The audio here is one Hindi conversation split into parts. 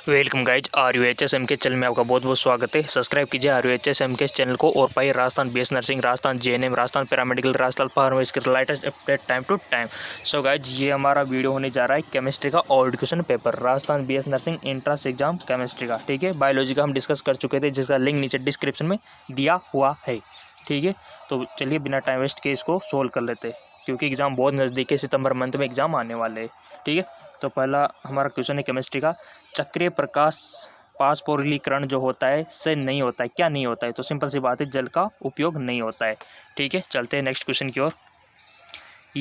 वेलकम गाइज RUHSM के चैनल में आपका बहुत बहुत स्वागत है। सब्सक्राइब कीजिए RUHSM के चैनल को और पाइए Rajasthan BS nursing, Rajasthan JNM, Rajasthan paramedical, Rajasthan pharmacy के latest update time to time. So guys ये हमारा वीडियो होने जा रहा है केमिस्ट्री का old question paper, Rajasthan BS nursing entrance exam chemistry का। ठीक है, बायोलॉजी का हम डिस्कस कर चुके थे जिसका लिंक नीचे डिस्क्रिप्शन में दिया हुआ है। ठीक है, तो चलिए बिना टाइम वेस्ट के इसको सोल्व कर लेते हैं क्योंकि एग्ज़ाम बहुत नज़दीक है, सितंबर मंथ में एग्ज़ाम आने वाले हैं। ठीक है, तो पहला हमारा क्वेश्चन है केमिस्ट्री का, चक्रीय प्रकाश फास्फोरिलीकरण जो होता है से नहीं होता है, क्या नहीं होता है? तो सिंपल सी बात है, जल का उपयोग नहीं होता है। ठीक है, चलते हैं नेक्स्ट क्वेश्चन की ओर।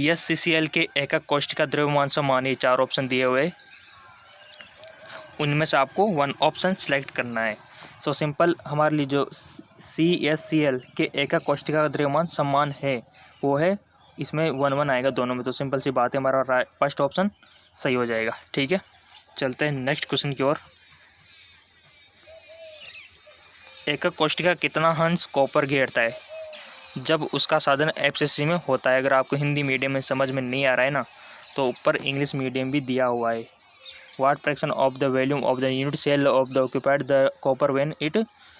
SCCl के एकक कोष्ठिका द्रव्यमान समान है, 4 ऑप्शन दिए हुए, उनमें से आपको 1 ऑप्शन सेलेक्ट करना है। सो सिंपल हमारे लिए जो CSCl के एकक कोष्ठिका का द्रव्यमान समान है वो है, इसमें 1 आएगा दोनों में, तो सिंपल सी बात है हमारा फर्स्ट ऑप्शन सही हो जाएगा। ठीक है, चलते हैं नेक्स्ट क्वेश्चन की ओर। एकक कोष्ठिका कितना अंश कॉपर घेरता है जब उसका साधन FCC में होता है? अगर आपको हिंदी मीडियम में समझ में नहीं आ रहा है ना, तो ऊपर इंग्लिश मीडियम भी दिया हुआ है। What fraction of the volume of the unit cell of the occupied the copper when it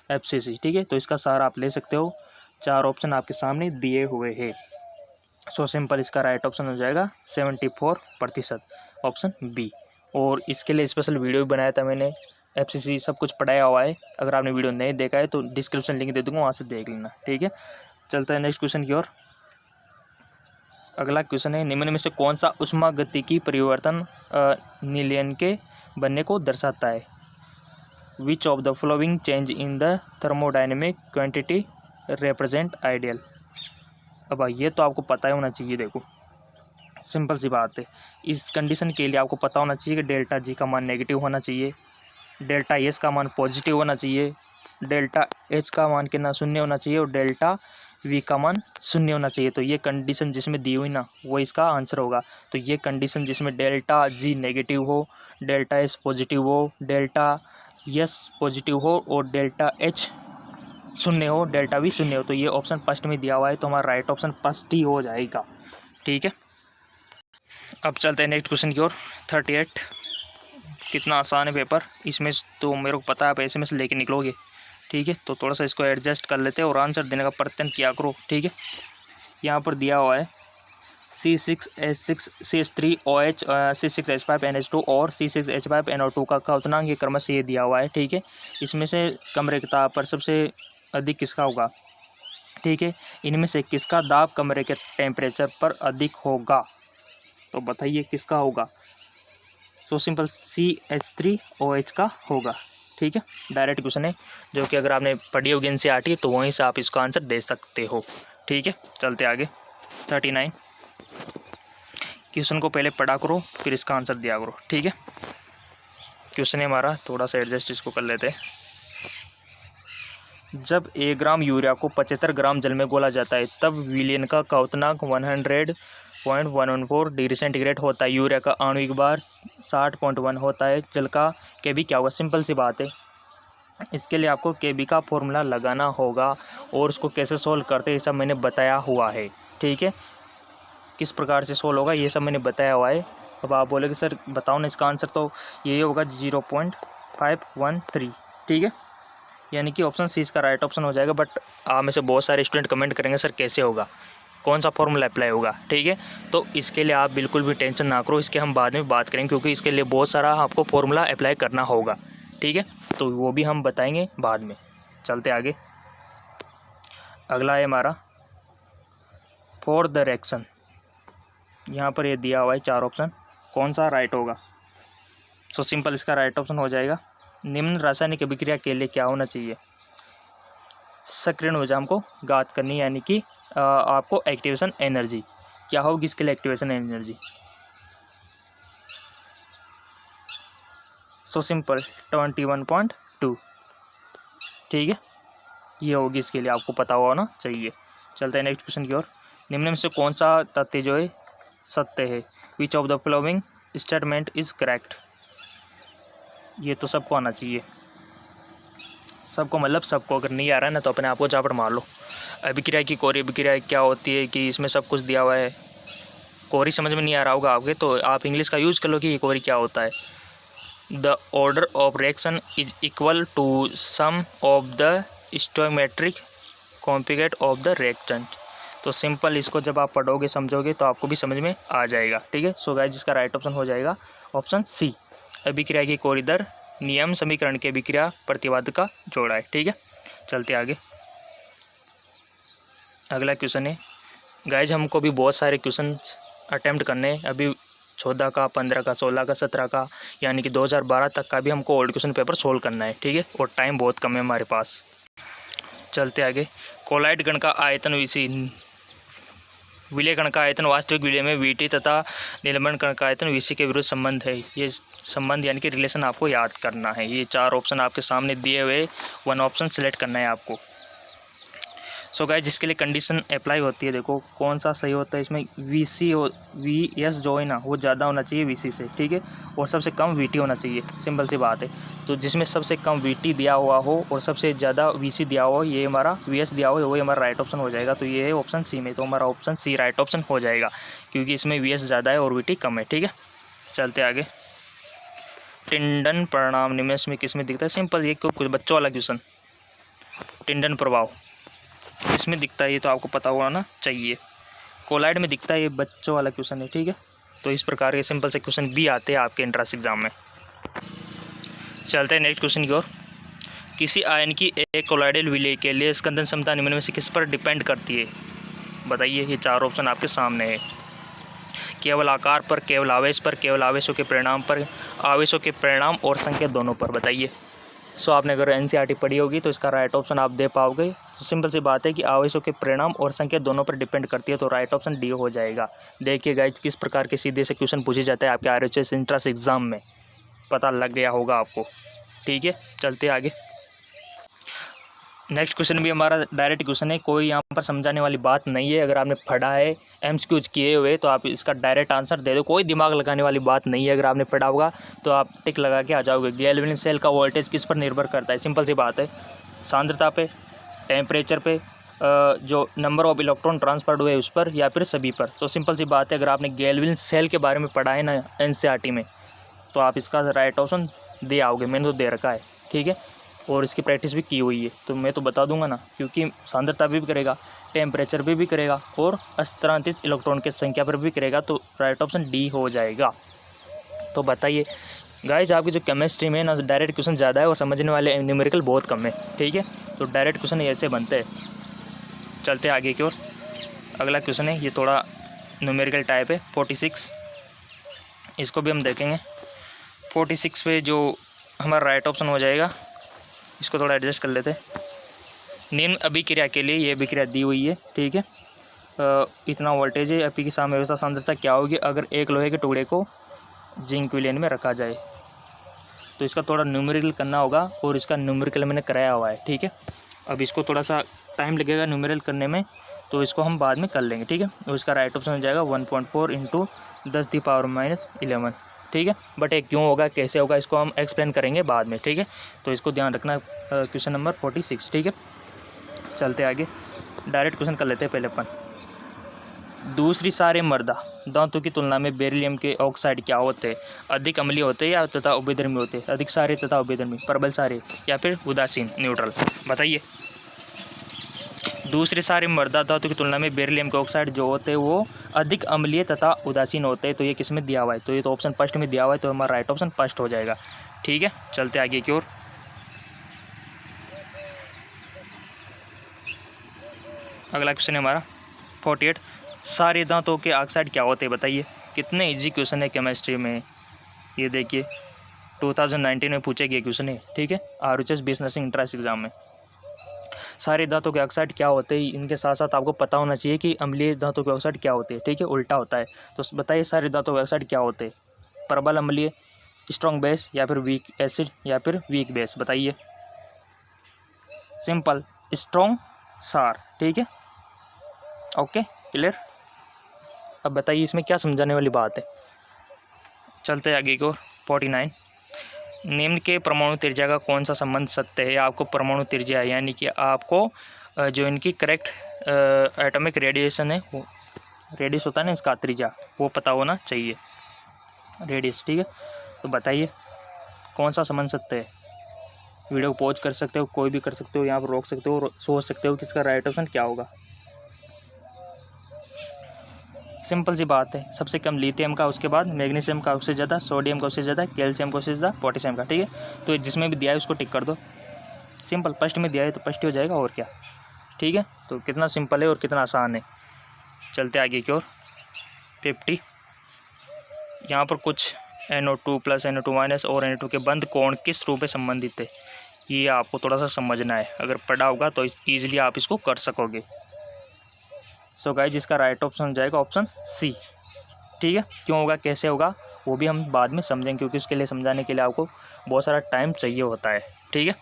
FCC। ठीक है, तो इसका सारा आप ले सकते हो, 4 ऑप्शन आपके सामने दिए हुए हैं। सो सिंपल इसका राइट ऑप्शन हो जाएगा 74%, ऑप्शन बी। और इसके लिए स्पेशल वीडियो भी बनाया था मैंने, FCC सब कुछ पढ़ाया हुआ है। अगर आपने वीडियो नहीं देखा है तो डिस्क्रिप्शन लिंक दे दूँगा, वहाँ से देख लेना। ठीक है, चलते हैं नेक्स्ट क्वेश्चन की ओर। अगला क्वेश्चन है, निम्न में से कौन सा ऊष्मागतिकी परिवर्तन निलयन के बनने को दर्शाता है? Which of the following change in the thermodynamic quantity represent ideal? अब ये तो आपको पता ही होना चाहिए। देखो सिंपल सी बात है, इस कंडीशन के लिए आपको पता होना चाहिए कि डेल्टा G का मान नेगेटिव होना चाहिए, डेल्टा S का मान पॉजिटिव होना चाहिए, डेल्टा H का मान कितना 0 होना चाहिए और डेल्टा V का मान 0 होना चाहिए। तो ये कंडीशन जिसमें दी हुई ना, वो इसका आंसर होगा। तो ये कंडीशन जिसमें डेल्टा G नेगेटिव हो, डेल्टा S पॉजिटिव हो, डेल्टा S पॉजिटिव हो और डेल्टा H 0 हो, डेल्टा V 0 हो, तो ये ऑप्शन फर्स्ट में दिया हुआ है, तो हमारा राइट ऑप्शन फर्स्ट ही हो जाएगा। ठीक है, अब चलते हैं नेक्स्ट क्वेश्चन की ओर। 38, कितना आसान है पेपर, इसमें तो मेरे को पता है आप ऐसे में से लेके निकलोगे। ठीक है, तो थोड़ा सा इसको एडजस्ट कर लेते हैं और आंसर देने का प्रयत्न किया करो। ठीक है, यहाँ पर दिया हुआ है C6H6CH3OH, C6H5NH2 और C6H5NO2 का क्वथनांक ये क्रम से ये दिया हुआ है। ठीक है, इसमें से कम रेखा पर सबसे अधिक किसका होगा? ठीक है, इनमें से किसका दाब कमरे के टेम्परेचर पर अधिक होगा? तो बताइए किसका होगा? तो सिंपल CH3OH का होगा। ठीक है, डायरेक्ट क्वेश्चन है जो कि अगर आपने पढ़ी होगी NCERT तो वहीं से आप इसका आंसर दे सकते हो। ठीक है, चलते आगे। 39, क्वेश्चन को पहले पढ़ा करो फिर इसका आंसर दिया करो। ठीक है, क्वेश्चन है हमारा, थोड़ा सा एडजस्ट इसको कर लेते हैं। जब 1 ग्राम यूरिया को 75 ग्राम जल में घोला जाता है तब विलयन का क्वथनांक 100.114 डिग्री सेंटीग्रेड होता है। यूरिया का आणविक भार 60.1 होता है। जल का Kb क्या होगा? सिंपल सी बात है, इसके लिए आपको Kb का फॉर्मूला लगाना होगा और उसको कैसे सोल्व करते हैं ये सब मैंने बताया हुआ है। ठीक है, किस प्रकार से सोल्व होगा ये सब मैंने बताया हुआ है। अब आप बोले कि सर बताओ ना इसका आंसर, तो ये होगा 0.513। ठीक है, यानी कि ऑप्शन सी इसका राइट ऑप्शन हो जाएगा। बट आप में से बहुत सारे स्टूडेंट कमेंट करेंगे सर कैसे होगा, कौन सा फॉर्मूला अप्लाई होगा? ठीक है, तो इसके लिए आप बिल्कुल भी टेंशन ना करो, इसके हम बाद में बात करेंगे क्योंकि इसके लिए बहुत सारा आपको फॉर्मूला अप्लाई करना होगा। ठीक है, तो वो भी हम बताएंगे बाद में। चलते आगे, अगला है हमारा फॉर द रिएक्शन। यहाँ पर ये दिया हुआ है 4 ऑप्शन, कौन सा राइट होगा? सो सिंपल इसका राइट ऑप्शन हो जाएगा, निम्न रासायनिक अभिक्रिया के लिए क्या होना चाहिए? सक्रिय ऊर्जा को घात करनी, यानी कि आपको एक्टिवेशन एनर्जी क्या होगी इसके लिए? Activation energy so simple 21.2। ठीक है, ये होगी इसके लिए, आपको पता होना चाहिए। चलते हैं नेक्स्ट क्वेश्चन की ओर। निम्न में से कौन सा तथ्य जो है सत्य है? Which of the following statement is correct? ये तो सबको आना चाहिए, सबको मतलब सबको, अगर नहीं आ रहा है ना तो अपने आप को चापड़ मार लो। अभिक्रिया की कोरी अभिक्रिया क्या होती है कि इसमें सब कुछ दिया हुआ है। कोरी समझ में नहीं आ रहा होगा आपके, तो आप इंग्लिश का यूज़ कर लो कि ये कोरी क्या होता है। The order of reaction is equal to sum of the stoichiometric component of the reactant. तो सिंपल इसको जब आप पढ़ोगे समझोगे तो आपको भी समझ में आ जाएगा। ठीक है, सो गाइस जिसका राइट ऑप्शन हो जाएगा ऑप्शन सी, अभिक्रिया की कोरिदर नियम समीकरण के अभिक्रिया प्रतिवाद का जोड़ा है। ठीक है, चलते आगे। अगला क्वेश्चन है गाइज, हमको भी बहुत सारे क्वेश्चन अटेम्प्ट करने हैं, अभी 14 का, 15 का, 16 का, 17 का, यानी कि 2012 तक का भी हमको ओल्ड क्वेश्चन पेपर सोल्व करना है। ठीक है, और टाइम बहुत कम है हमारे पास। चलते आगे। कोलाइड कण का आयतन वीसी, विलय कण का आयतन वास्तविक विलय में वीटी तथा निलंबन कण का आयतन वीसी के विरुद्ध संबंध है। ये संबंध यानी कि रिलेशन आपको याद करना है। ये 4 ऑप्शन आपके सामने दिए हुए, 1 ऑप्शन सेलेक्ट करना है आपको। सो गाइस जिसके लिए कंडीशन अप्लाई होती है, देखो कौन सा सही होता है इसमें, VS जो है ना वो ज़्यादा होना चाहिए VC से। ठीक है, और सबसे कम VT होना चाहिए, सिंपल सी बात है। तो जिसमें सबसे कम VT दिया हुआ हो और सबसे ज़्यादा VC दिया हुआ हो, ये हमारा VS दिया हुआ है, वही हमारा राइट ऑप्शन हो जाएगा। तो ये है ऑप्शन सी में, तो हमारा ऑप्शन सी राइट ऑप्शन हो जाएगा, क्योंकि इसमें VS ज़्यादा है और VT कम है। ठीक है, चलते आगे। टिंडन परिणाम निम्न में किस में दिखता है? सिंपल, ये कुछ बच्चों वाला क्वेश्चन, टिंडन प्रभाव इसमें दिखता है, ये तो आपको पता होना ना चाहिए। कोलाइड में दिखता है, ये बच्चों वाला क्वेश्चन है। ठीक है, तो इस प्रकार के सिंपल से क्वेश्चन भी आते हैं आपके एंट्रेंस एग्जाम में। चलते हैं नेक्स्ट क्वेश्चन की ओर। किसी आयन की एक कोलाइडल विलय के लिए स्कंदन क्षमता निम्न में से किस पर डिपेंड करती है? बताइए, ये 4 ऑप्शन आपके सामने है। केवल आकार पर, केवल आवेश पर, केवल आवेशों के परिणाम पर, आवेशों के परिणाम और संकेत दोनों पर। बताइए। सो आपने अगर NCERT पढ़ी होगी तो इसका राइट ऑप्शन आप दे पाओगे। तो सिंपल सी बात है कि आवेशों के परिणाम और संकेत दोनों पर डिपेंड करती है, तो राइट ऑप्शन डी हो जाएगा। देखिए गाइज किस प्रकार के सीधे से क्वेश्चन पूछे जाते हैं आपके RHS एंट्रेंस एग्जाम में, पता लग गया होगा आपको। ठीक है, चलते आगे। नेक्स्ट क्वेश्चन भी हमारा डायरेक्ट क्वेश्चन है, कोई यहाँ पर समझाने वाली बात नहीं है। अगर आपने पढ़ा है, MCQs किए हुए, तो आप इसका डायरेक्ट आंसर दे दो, कोई दिमाग लगाने वाली बात नहीं है। अगर आपने पढ़ा होगा तो आप टिक लगा के आ जाओगे। गैल्वेनिक सेल का वोल्टेज किस पर निर्भर करता है? सिंपल सी बात है, सांद्रता पे, टेम्परेचर पे, जो नंबर ऑफ इलेक्ट्रॉन ट्रांसफर्ड हुए उस पर, या फिर सभी पर। तो सिंपल सी बात है, अगर आपने गैल्वेनिक सेल के बारे में पढ़ा है ना NCERT में, तो आप इसका राइट ऑप्शन दे आओगे। मैंने तो दे रखा है। ठीक है, और इसकी प्रैक्टिस भी की हुई है, तो मैं तो बता दूंगा ना, क्योंकि सांद्रता भी करेगा, टेम्परेचर भी करेगा, और स्थानांतरित इलेक्ट्रॉन की संख्या पर भी करेगा। तो राइट ऑप्शन डी हो जाएगा। तो बताइए गाइज, आपकी जो केमिस्ट्री में ना डायरेक्ट क्वेश्चन ज़्यादा है और समझने वाले न्यूमेरिकल बहुत कम है। ठीक है, तो डायरेक्ट क्वेश्चन ऐसे बनते हैं। चलते आगे की ओर। अगला क्वेश्चन है, ये थोड़ा न्यूमेरिकल टाइप है, 46। इसको भी हम देखेंगे। 46 पे जो हमारा राइट ऑप्शन हो जाएगा, इसको थोड़ा एडजस्ट कर लेते हैं। निम्न अभिक्रिया के लिए ये अभिक्रिया दी हुई है। ठीक है, इतना वोल्टेज है, अपी की साम्य व्यवस्था सांद्रता क्या होगी अगर एक लोहे के टुकड़े को जिंक विलयन में रखा जाए? तो इसका थोड़ा न्यूमेरिकल करना होगा, और इसका न्यूमेरिकल मैंने कराया हुआ है। ठीक है, अब इसको थोड़ा सा टाइम लगेगा न्यूमेरिकल करने में, तो इसको हम बाद में कर लेंगे। ठीक है, तो इसका राइट ऑप्शन हो जाएगा 1.4 × 10⁻11। ठीक है, बट ये क्यों होगा, कैसे होगा, इसको हम एक्सप्लेन करेंगे बाद में। ठीक है, तो इसको ध्यान रखना। Question number 46। ठीक है, चलते आगे। डायरेक्ट क्वेश्चन कर लेते हैं पहले अपन। दूसरी सारे मर्दा धातु की तुलना में बेरिलियम के ऑक्साइड क्या होते हैं? अधिक अम्लीय होते हैं या तथा उभयधर्मी होते हैं? अधिक सारे तथा उभयधर्मी, प्रबल सारे, या फिर उदासीन न्यूट्रल? बताइए। दूसरे सारे मर्दा धातु की तुलना में बेरिलियम के ऑक्साइड जो होते हैं वो अधिक अम्लीय तथा उदासीन होते हैं। तो ये किस में दिया हुआ है? तो ये तो ऑप्शन फर्स्ट में दिया हुआ है, तो हमारा राइट ऑप्शन फर्स्ट हो जाएगा। ठीक है, चलते आगे की ओर। अगला क्वेश्चन है हमारा 48। सारे धातुओं के ऑक्साइड क्या होते हैं? बताइए। कितने इजी क्वेश्चन है केमिस्ट्री में, ये देखिए 2019 में पूछे गए क्वेश्चन है। ठीक है, RHS BS nursing entrance exam में। सारे धातुओं के ऑक्साइड क्या होते हैं, इनके साथ साथ आपको पता होना चाहिए कि अम्लीय धातु के ऑक्साइड क्या होते हैं। ठीक है, उल्टा होता है। तो बताइए सारे धातुओं के ऑक्साइड क्या होते हैं? प्रबल अम्लीय, स्ट्रॉन्ग बेस, या फिर वीक एसिड, या फिर वीक बेस? बताइए। सिंपल, स्ट्रॉन्ग सार। ठीक है, ओके, क्लियर। अब बताइए इसमें क्या समझाने वाली बात है। चलते आगे को। 49। निम्न के परमाणु त्रिज्या का कौन सा संबंध सत्य है? आपको परमाणु त्रिज्या यानी कि आपको जो इनकी करेक्ट एटॉमिक रेडिएशन है, वो रेडियस होता है ना इसका त्रिज्या, वो पता होना चाहिए, रेडियस। ठीक है, तो बताइए कौन सा समझ सकते हैं? वीडियो को पॉज कर सकते हो, कोई भी कर सकते हो, यहाँ पर रोक सकते हो, सोच सकते हो कि इसका राइट ऑप्शन क्या होगा। सिंपल सी बात है, सबसे कम लिथियम का, उसके बाद मैग्नीशियम का उससे ज़्यादा, सोडियम का उससे ज़्यादा, कैल्शियम का उससे ज़्यादा, पोटेशियम का। ठीक है, तो जिसमें भी दिया है उसको टिक कर दो। सिंपल, फर्स्ट में दिया है तो फर्स्ट ही हो जाएगा, और क्या। ठीक है, तो कितना सिंपल है और कितना आसान है। चलते आगे की ओर। 50, यहाँ पर कुछ NO2 प्लस NO2 माइनस और NO2 के बंद कोण किस रूप में संबंधित है, ये आपको थोड़ा सा समझना है। अगर पढ़ा होगा तो ईजिली आप इसको कर सकोगे। सो गाइस, जिसका राइट ऑप्शन हो जाएगा ऑप्शन सी। ठीक है, क्यों होगा, कैसे होगा, वो भी हम बाद में समझेंगे, क्योंकि उसके लिए समझाने के लिए आपको बहुत सारा टाइम चाहिए होता है। ठीक है,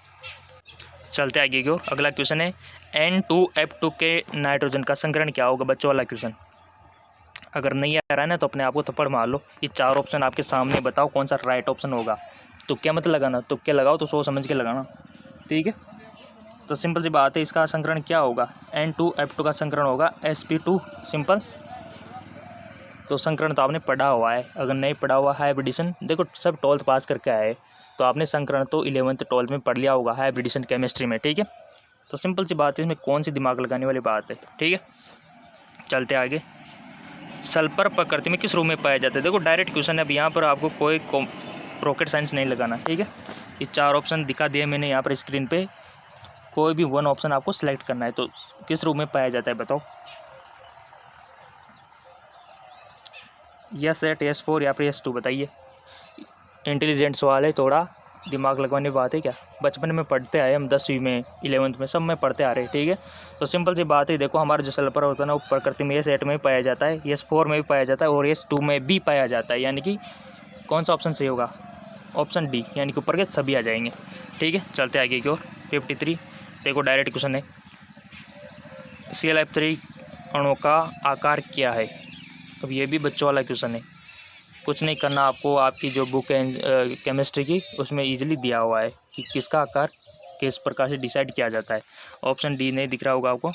चलते आगे की ओर। अगला क्वेश्चन है N2F2 के नाइट्रोजन का संकरण क्या होगा, बच्चों वाला क्वेश्चन। अगर नहीं आ रहा है ना तो अपने आप को थप्पड़ मार लो। ये 4 ऑप्शन आपके सामने, बताओ कौन सा राइट ऑप्शन होगा। तुक्के मत लगाना, तुक्के लगाओ तो सोच समझ के लगाना। ठीक है, तो सिंपल सी बात है, इसका संकरण क्या होगा। N2F2 का संकरण होगा sp2। सिंपल, तो संकरण तो आपने पढ़ा हुआ है। अगर नहीं पढ़ा हुआ, हाइब्रिडेशन, देखो सब 12th पास करके आए तो आपने संकरण तो 11th 12th में पढ़ लिया होगा, हाइब्रिडेशन केमिस्ट्री में। ठीक है, तो सिंपल सी बात है, इसमें कौन सी दिमाग लगाने वाली बात है। ठीक है, चलते आगे। सल्फर प्रकृति में किस रूप में पाया जाता है। देखो डायरेक्ट क्वेश्चन है, अब यहाँ पर आपको कोई रॉकेट साइंस नहीं लगाना। ठीक है, ये 4 ऑप्शन दिखा दिए मैंने यहाँ पर स्क्रीन पे, कोई भी 1 ऑप्शन आपको सिलेक्ट करना है। तो किस रूप में पाया जाता है बताओ। S8, S4 या फिर S2, बताइए। इंटेलिजेंट सवाल है, थोड़ा दिमाग लगवाने की बात है क्या। बचपन में पढ़ते आए हम, 10वीं में 11th में सब में पढ़ते आ रहे हैं। ठीक है, तो सिंपल सी बात है, देखो हमारा जो सल्फर होता है ना, वो प्रकृति में S8 में भी पाया जाता है, S4 में भी पाया जाता है और S2 में भी पाया जाता है। यानी कि कौन सा ऑप्शन सही होगा, ऑप्शन डी, यानी कि ऊपर के सभी आ जाएंगे। ठीक है, चलते आगे की ओर। 53, देखो डायरेक्ट क्वेश्चन है, ClF3 अणु का आकार क्या है। अब ये भी बच्चों वाला क्वेश्चन है, कुछ नहीं करना आपको, आपकी जो बुक है केमिस्ट्री की, उसमें इजीली दिया हुआ है कि किसका आकार किस प्रकार से डिसाइड किया जाता है। ऑप्शन डी नहीं दिख रहा होगा आपको,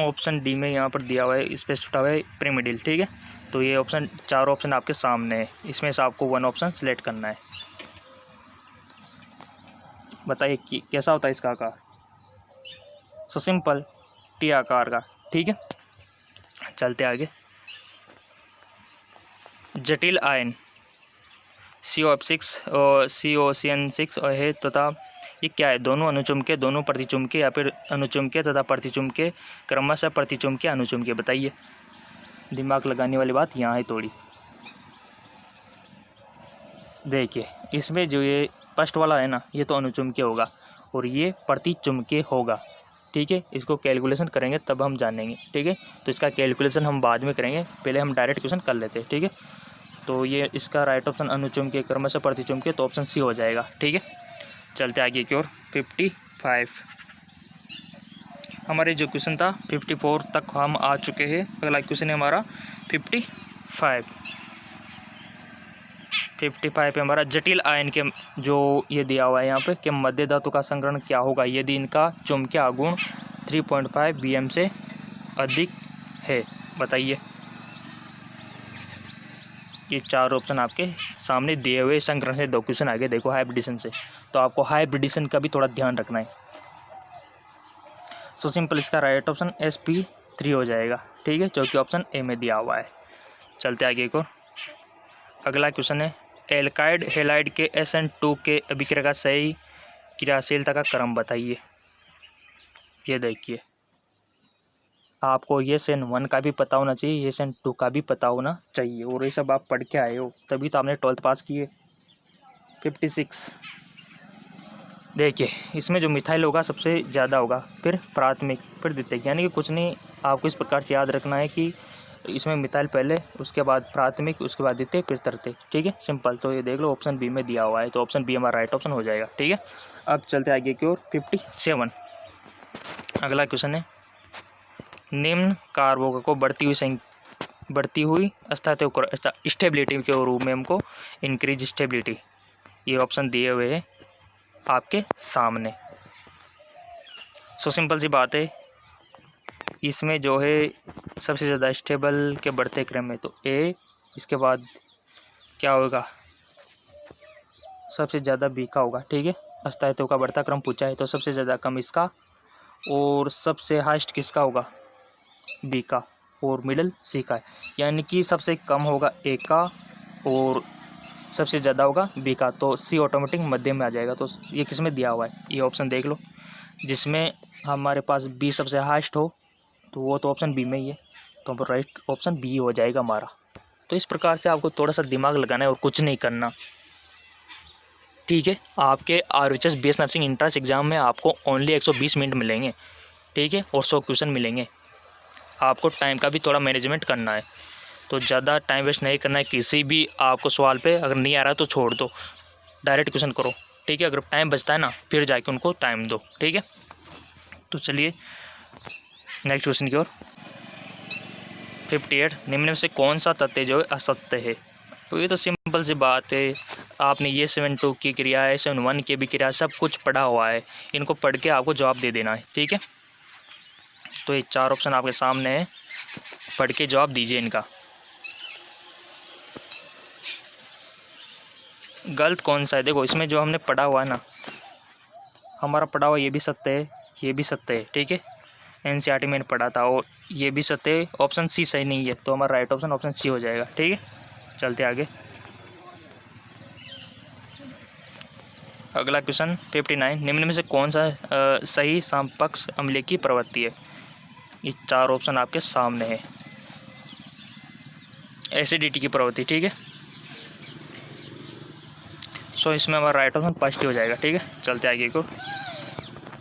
ऑप्शन डी में यहाँ पर दिया हुआ है, इस पर छुटा हुआ है पिरामिडल। ठीक है, तो ये ऑप्शन, 4 ऑप्शन आपके सामने है, इसमें से आपको 1 ऑप्शन सिलेक्ट करना है। बताइए कि कैसा होता है इसका आकार। सो सिंपल, टी आकार का। ठीक है, चलते आगे। जटिल आयन COF6 और COCN6 है तथा ये क्या है, दोनों अनुचुम्बकीय, दोनों प्रतिचुम्बकीय या फिर अनुचुम्बकीय तथा प्रतिचुम्बकीय, क्रमशः प्रतिचुम्बकीय अनुचुम्बकीय। बताइए, दिमाग लगाने वाली बात यहाँ है थोड़ी। देखिए, इसमें जो ये फर्स्ट वाला है ना, ये तो अनुचुम्बकीय होगा और ये प्रतिचुम्बकीय होगा। ठीक है, इसको कैलकुलेशन करेंगे तब हम जानेंगे। ठीक है, तो इसका कैलकुलेशन हम बाद में करेंगे, पहले हम डायरेक्ट क्वेश्चन कर लेते हैं। ठीक है, तो ये इसका राइट ऑप्शन अनुचुम्बकीय, क्रमशः प्रतिचुम्बकीय, तो ऑप्शन सी हो जाएगा। ठीक है, चलते आगे की ओर। 55, हमारे जो क्वेश्चन था 54 तक हम आ चुके हैं। अगला क्वेश्चन है हमारा 55। 55 पे हमारा जटिल आयन के जो ये दिया हुआ है यहाँ पे कि मध्य धातु का संकरण क्या होगा यदि इनका चुंबकीय आघूर्ण 3.5 BM से अधिक है। बताइए, ये 4 ऑप्शन आपके सामने दिए हुए संकरण से 2 क्वेश्चन आगे देखो हाइब्रिडेशन से, तो आपको हाइब्रिडेशन का भी थोड़ा ध्यान रखना है। सो सिंपल, इसका राइट ऑप्शन sp3 हो जाएगा। ठीक है, जो कि ऑप्शन ए में दिया हुआ है। चलते आगे को। अगला क्वेश्चन है एल्काइड हेलाइड के SN2 के अभिक्रिया का सही क्रियाशीलता का क्रम बताइए। ये देखिए, आपको ये SN1 का भी पता होना चाहिए, SN2 का भी पता होना चाहिए, और ये सब आप पढ़ के आए हो, तभी तो आपने 12th पास किए। 56, देखिए इसमें जो मिथाइल होगा सबसे ज़्यादा होगा, फिर प्राथमिक, फिर द्वितीयक, यानी कि कुछ नहीं, आपको इस प्रकार से याद रखना है कि इसमें मिथाइल पहले, उसके बाद प्राथमिक, उसके बाद द्वितीयक, फिर तृतीयक। ठीक है, सिंपल। तो ये देख लो ऑप्शन बी में दिया हुआ है, तो ऑप्शन बी हमारा राइट ऑप्शन हो जाएगा। ठीक है, अब चलते आगे की ओर। 57, अगला क्वेश्चन है निम्न कार्बों को बढ़ती हुई स्टेबिलिटी के रूप में हमको इंक्रीज स्टेबिलिटी, ये ऑप्शन दिए हुए हैं आपके सामने। सो सिंपल सी बात है, इसमें जो है सबसे ज़्यादा स्टेबल के बढ़ते क्रम में तो ए, इसके बाद क्या होगा सबसे ज़्यादा बी का होगा, ठीक है। अस्थायित्व का बढ़ता क्रम पूछा है तो सबसे ज़्यादा कम इसका और सबसे हाईएस्ट किसका होगा, बी का, और मिडल सी का है। यानी कि सबसे कम होगा ए का और सबसे ज़्यादा होगा बी का, तो सी ऑटोमेटिक मध्य में आ जाएगा। तो ये किस में दिया हुआ है, ये ऑप्शन देख लो, जिसमें हमारे पास बी सबसे हाईएस्ट हो तो वो तो ऑप्शन बी में ही है, तो राइट ऑप्शन बी हो जाएगा हमारा। तो इस प्रकार से आपको थोड़ा सा दिमाग लगाना है और कुछ नहीं करना, ठीक है। आपके RHS BS nursing entrance exam में आपको ओनली 120 मिनट मिलेंगे, ठीक है, और 100 क्वेश्चन मिलेंगे। आपको टाइम का भी थोड़ा मैनेजमेंट करना है, तो ज़्यादा टाइम वेस्ट नहीं करना है किसी भी आपको सवाल पे। अगर नहीं आ रहा तो छोड़ दो, डायरेक्ट क्वेश्चन करो, ठीक है। अगर टाइम बचता है ना फिर जाके उनको टाइम दो, ठीक है। तो चलिए नेक्स्ट क्वेश्चन की ओर। 58, निम्न में से कौन सा तथ्य जो है असत्य है। तो ये तो सिंपल सी बात है, आपने ये 7.2 की क्रिया है, 7.1 की भी क्रिया, सब कुछ पढ़ा हुआ है, इनको पढ़ के आपको जवाब दे देना है, ठीक है। तो ये 4 ऑप्शन आपके सामने है, पढ़ के जवाब दीजिए इनका। गलत कौन सा है, देखो इसमें जो हमने पढ़ा हुआ है ना, हमारा पढ़ा हुआ ये भी सत्य है, ये भी सत्य है, ठीक है। NCERT में पढ़ा था और ये भी सत्य है। ऑप्शन सी सही नहीं है, तो हमारा राइट ऑप्शन ऑप्शन सी हो जाएगा, ठीक है। चलते आगे। अगला क्वेश्चन 59, निम्न में से कौन सा सही समपक्ष अम्ल की प्रवृत्ति है। ये 4 ऑप्शन आपके सामने है। एसिडिटी की प्रवृत्ति, ठीक है। सो इसमें हमारा राइट ऑप्शन फर्स्ट हो जाएगा, ठीक है। चलते आगे को।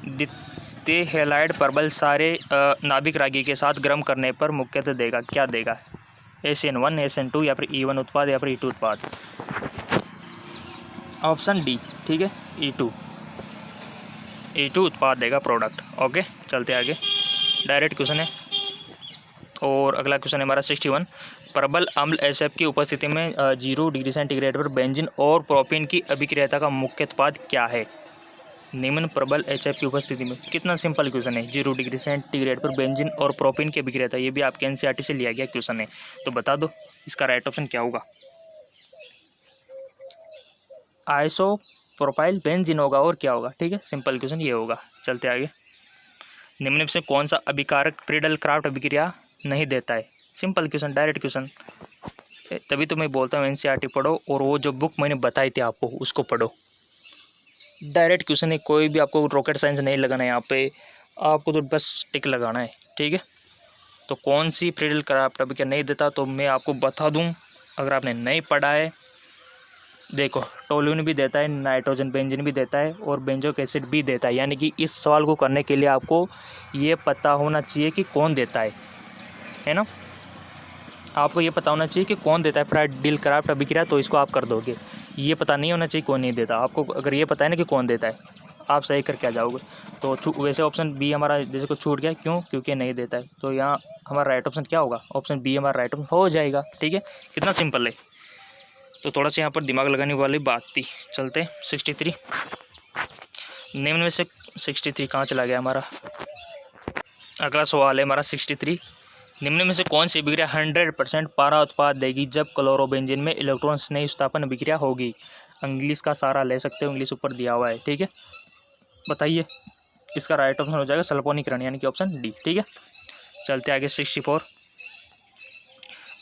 द्वितीय हैलाइड प्रबल सारे नाभिक रागी के साथ गर्म करने पर मुख्यतः देगा, क्या देगा, SN1, SN2 या फिर E1 उत्पाद या फिर E2 उत्पाद। ऑप्शन डी, ठीक है, E2 उत्पाद देगा प्रोडक्ट। ओके, चलते आगे, डायरेक्ट क्वेश्चन है। और अगला क्वेश्चन है हमारा 61, प्रबल अम्ल HF की उपस्थिति में 0 डिग्री सेंटीग्रेड पर बेंजीन और प्रोपीन की अभिक्रियता का मुख्य उत्पाद क्या है। निम्न प्रबल HF की उपस्थिति में, कितना सिंपल क्वेश्चन है, 0 डिग्री सेंटीग्रेड पर बेंजीन और प्रोपीन की अभिक्रियता, ये भी आपके NCERT से लिया गया क्वेश्चन है। तो बता दो इसका राइट ऑप्शन क्या होगा। आइसोप्रोपाइल बेंजीन होगा, और क्या होगा, ठीक है, सिंपल क्वेश्चन ये होगा। चलते आगे। निम्न में से कौन सा अभिकारक प्रिडल क्राफ्ट अभिक्रिया नहीं देता है। सिंपल क्वेश्चन, डायरेक्ट क्वेश्चन, तभी तो मैं बोलता हूँ NCERT पढ़ो और वो जो बुक मैंने बताई थी आपको उसको पढ़ो। डायरेक्ट क्वेश्चन है, कोई भी आपको रॉकेट साइंस नहीं लगाना है यहाँ पे, आपको तो बस टिक लगाना है, ठीक है। तो कौन सी प्रिडल क्राफ्ट अभिक्रिया नहीं देता, तो मैं आपको बता दूँ, अगर आपने नहीं पढ़ा है, देखो टोल्यूइन भी देता है, नाइट्रोजन बेंजीन भी देता है और बेंजोइक एसिड भी देता है। यानी कि इस सवाल को करने के लिए आपको ये पता होना चाहिए कि कौन देता है ना। आपको ये पता होना चाहिए कि कौन देता है प्रिडल क्राफ्ट अभिक्रिया, तो इसको आप कर दोगे। ये पता नहीं होना चाहिए कौन नहीं देता। आपको अगर ये पता है ना कि कौन देता है, आप सही करके आ जाओगे। तो वैसे ऑप्शन बी हमारा जैसे को छूट गया, क्यों, क्योंकि नहीं देता है। तो यहाँ हमारा राइट ऑप्शन क्या होगा, ऑप्शन बी हमारा राइट ऑप्शन हो जाएगा, ठीक है। कितना सिंपल है, तो थोड़ा सा यहाँ पर दिमाग लगाने वाली बात थी। चलते 63, निम्न में से 63 कहाँ चला गया हमारा। अगला सवाल है हमारा 63, निम्न में से कौन सी अभिक्रिया 100% पारा उत्पाद देगी जब क्लोरोबेंजीन में इलेक्ट्रॉन स्नेह स्थापन अभिक्रिया होगी। इंग्लिश का सारा ले सकते हो, इंग्लिश ऊपर दिया हुआ है, ठीक है। बताइए इसका राइट ऑप्शन हो जाएगा सल्फोनीकरण, यानी कि ऑप्शन डी, ठीक है। चलते आगे 64,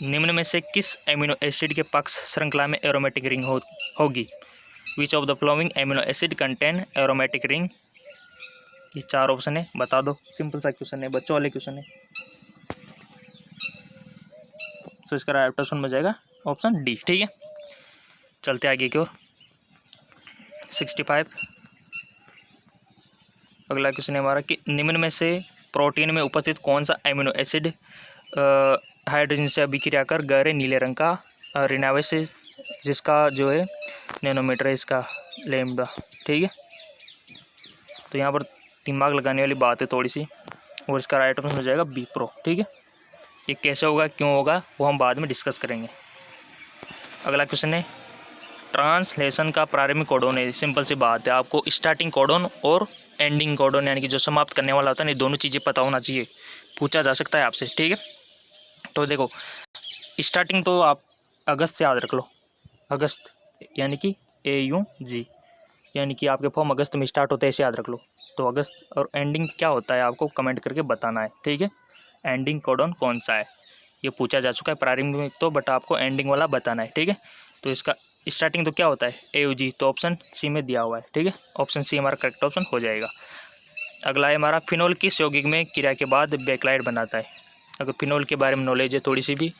निम्न में से किस एमिनो एसिड के पक्ष श्रृंखला में एरोमेटिक रिंग होगी। Which of the flowing amino acid contain aromatic ring. ये 4 ऑप्शन है, बता दो। सिंपल सा क्वेश्चन है, बच्चों वाले क्वेश्चन है। तो इसका राइट ऑप्शन हो जाएगा ऑप्शन डी, ठीक है। चलते आगे की ओर 65, अगला क्वेश्चन है हमारा कि निम्न में से प्रोटीन में उपस्थित कौन सा एमिनो एसिड हाइड्रोजन से अभिक्रिया कर गहरे नीले रंग का ऋणावेश से, जिसका जो है नैनोमीटर है इसका लैम्डा, ठीक है। तो यहाँ पर दिमाग लगाने वाली बात है थोड़ी सी, और इसका राइट ऑप्शन हो जाएगा बी प्रो, ठीक है। ये कैसे होगा, क्यों होगा, वो हम बाद में डिस्कस करेंगे। अगला क्वेश्चन है ट्रांसलेशन का प्रारंभिक कोडोन है। सिंपल सी बात है, आपको स्टार्टिंग कोडोन और एंडिंग कोडोन यानी कि जो समाप्त करने वाला होता है, ये दोनों चीज़ें पता होना चाहिए, पूछा जा सकता है आपसे, ठीक है। तो देखो स्टार्टिंग तो आप अगस्त से याद रख लो, अगस्त यानी कि AUG, यानी कि आपके फॉर्म अगस्त में स्टार्ट होता है, ऐसे याद रख लो। तो अगस्त और एंडिंग क्या होता है आपको कमेंट करके बताना है, ठीक है। एंडिंग कोडॉन कौन सा है ये पूछा जा चुका है प्रारंभिक तो, बट आपको एंडिंग वाला बताना है, ठीक है। तो इसका स्टार्टिंग तो क्या होता है AUG, तो ऑप्शन सी में दिया हुआ है, ठीक है। ऑप्शन सी हमारा करेक्ट ऑप्शन हो जाएगा। अगला है हमारा, फिनोल किस यौगिक में क्रिया के बाद बेक्लाइट बनाता है। अगर फिनोल के बारे में नॉलेज है थोड़ी सी भी,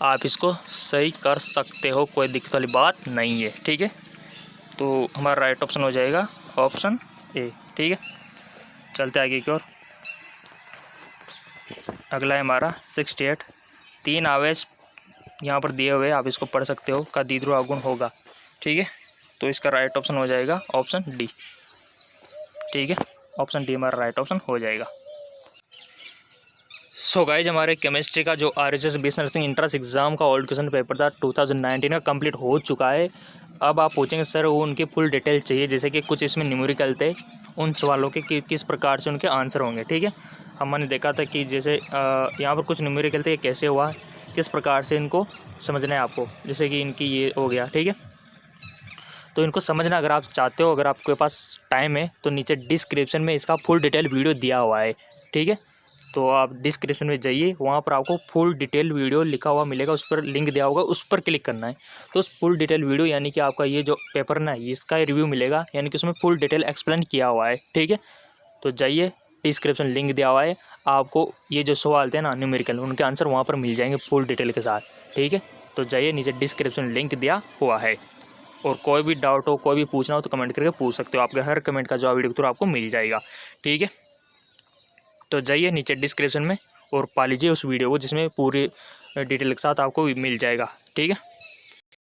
आप इसको सही कर सकते हो, कोई दिक्कत वाली बात नहीं है, ठीक है। तो हमारा राइट ऑप्शन हो जाएगा ऑप्शन ए, ठीक है। चलते आगे की ओर। अगला है हमारा 68, 3 आवेश यहाँ पर दिए हुए, आप इसको पढ़ सकते हो, का द्विध्रुव अवगुण होगा, ठीक है। तो इसका राइट ऑप्शन हो जाएगा ऑप्शन डी, ठीक है। ऑप्शन डी हमारा राइट ऑप्शन हो जाएगा। सो गाइज, हमारे केमिस्ट्री का जो RHS BS nursing entrance exam का ओल्ड क्वेश्चन पेपर था 2019 का कंप्लीट हो चुका है। अब आप पूछेंगे सर वो उनकी फुल डिटेल चाहिए, जैसे कि कुछ इसमें न्यूमेरिकल थे, उन सवालों के किस प्रकार से उनके आंसर होंगे, ठीक है। हमने देखा था कि जैसे यहाँ पर कुछ न्यूमेरिकल थे, कैसे हुआ, किस प्रकार से इनको समझना है आपको, जैसे कि इनकी ये हो गया, ठीक है। तो इनको समझना अगर आप चाहते हो, अगर आपके पास टाइम है तो नीचे डिस्क्रिप्शन में इसका फुल डिटेल वीडियो दिया हुआ है, ठीक है। तो आप डिस्क्रिप्शन में जाइए, वहाँ पर आपको फुल डिटेल वीडियो लिखा हुआ मिलेगा, उस पर लिंक दिया होगा, उस पर क्लिक करना है। तो उस फुल डिटेल वीडियो यानी कि आपका ये जो पेपर ना इसका रिव्यू मिलेगा, यानी कि उसमें फुल डिटेल एक्सप्लेन किया हुआ है, ठीक है। तो जाइए, डिस्क्रिप्शन लिंक दिया हुआ है, आपको ये जो सवाल थे ना न्यूमेरिकल, उनके आंसर वहाँ पर मिल जाएंगे फुल डिटेल के साथ, ठीक है। तो जाइए, नीचे डिस्क्रिप्शन लिंक दिया हुआ है, और कोई भी डाउट हो, कोई भी पूछना हो तो कमेंट करके पूछ सकते हो, आपके हर कमेंट का जवाब वीडियो के थ्रू आपको मिल जाएगा, ठीक है। तो जाइए नीचे डिस्क्रिप्शन में और पा लीजिए उस वीडियो को, जिसमें पूरी डिटेल के साथ आपको मिल जाएगा, ठीक है।